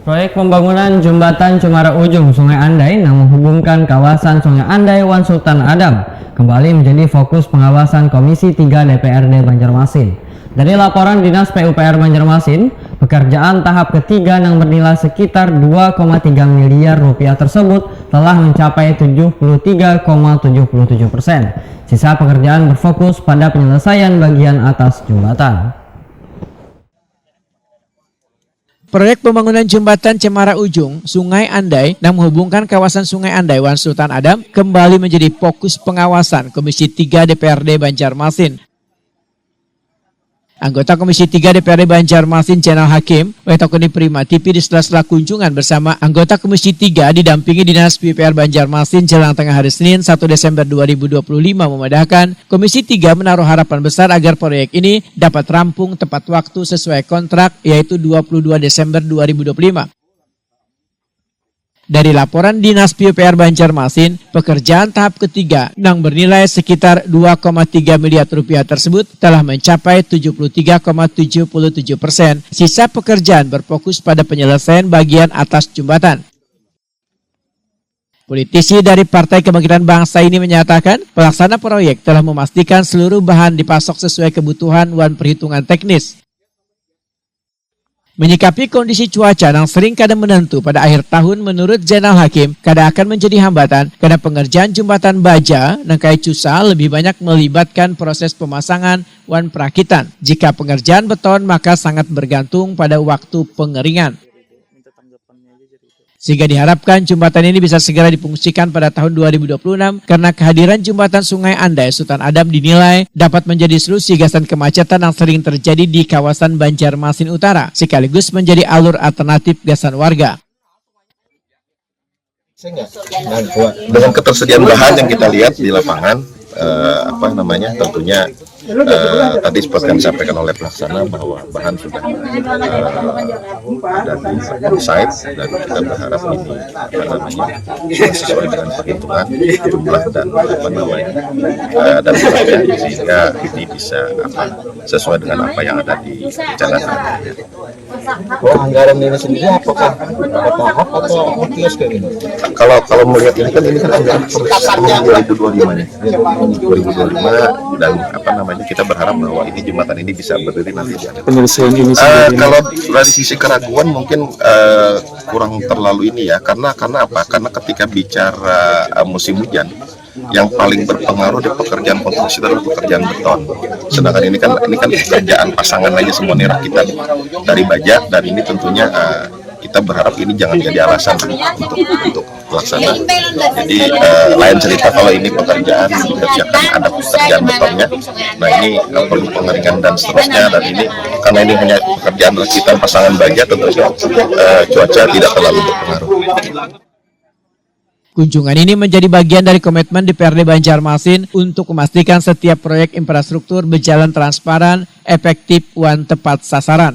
Proyek pembangunan jembatan Cemara Ujung Sungai Andai yang menghubungkan kawasan Sungai Andai Wan Sultan Adam kembali menjadi fokus pengawasan Komisi 3 DPRD Banjarmasin. Dari laporan Dinas PUPR Banjarmasin, pekerjaan tahap ketiga yang bernilai sekitar 2,3 miliar rupiah tersebut telah mencapai 73,77%. Sisa pekerjaan berfokus pada penyelesaian bagian atas jembatan. Proyek pembangunan jembatan Cemara Ujung Sungai Andai yang menghubungkan kawasan Sungai Andai Wan Sultan Adam kembali menjadi fokus pengawasan Komisi 3 DPRD Banjarmasin. Anggota Komisi 3 DPRD Banjarmasin Channel Hakim, Wetokoni Prima TV di sela-sela kunjungan bersama anggota Komisi 3 didampingi Dinas PUPR Banjarmasin jelang tengah hari Senin 1 Desember 2025 memandangkan Komisi 3 menaruh harapan besar agar proyek ini dapat rampung tepat waktu sesuai kontrak yaitu 22 Desember 2025. Dari laporan Dinas PUPR Banjarmasin, pekerjaan tahap ketiga yang bernilai sekitar 2,3 miliar rupiah tersebut telah mencapai 73,77%. Sisa pekerjaan berfokus pada penyelesaian bagian atas jembatan. Politisi dari Partai Kebangkitan Bangsa ini menyatakan pelaksana proyek telah memastikan seluruh bahan dipasok sesuai kebutuhan dan perhitungan teknis. Menyikapi kondisi cuaca yang sering kadang menentu pada akhir tahun menurut Zainal Hakim kadang akan menjadi hambatan karena pengerjaan jembatan baja Nangkai Cusa lebih banyak melibatkan proses pemasangan wan perakitan. Jika pengerjaan beton maka sangat bergantung pada waktu pengeringan. Sehingga diharapkan jembatan ini bisa segera difungsikan pada tahun 2026 karena kehadiran jembatan Sungai Andai Sultan Adam dinilai dapat menjadi solusi gasan kemacetan yang sering terjadi di kawasan Banjarmasin Utara, sekaligus menjadi alur alternatif gasan warga. Dengan ketersediaan bahan yang kita lihat di lapangan, tentunya tadi seperti yang disampaikan oleh pelaksana bahwa bahan sudah ada di site dan kita berharap ini sesuai dengan perhitungan jumlah dan dan beratnya sehingga ini bisa sesuai dengan apa yang ada di rencanakan. Anggaran ini sendiri apakah bertahap atau kios kayak gini? Kalau melihat ini kan anggaran per 2025 nih. 2025 dan kita berharap bahwa ini jembatan ini bisa berdiri nanti di akhir. Penyelesaian ini sendiri. Kalau dari sisi keraguan mungkin kurang terlalu ini ya karena apa? Karena ketika bicara musim hujan yang paling berpengaruh di pekerjaan konstruksi adalah pekerjaan beton. Sedangkan ini kan pekerjaan pasangan aja semua nih rakitan dari baja dan ini tentunya kita berharap ini jangan jadi alasan untuk pelaksana. Jadi lain cerita kalau ini pekerjaan dikerjakan ada pekerjaan betonnya. Nah ini perlu pengeringan dan seterusnya dan ini karena ini hanya pekerjaan rakitan pasangan baja tentunya cuaca tidak terlalu berpengaruh. Kunjungan ini menjadi bagian dari komitmen DPRD Banjarmasin untuk memastikan setiap proyek infrastruktur berjalan transparan, efektif, dan tepat sasaran.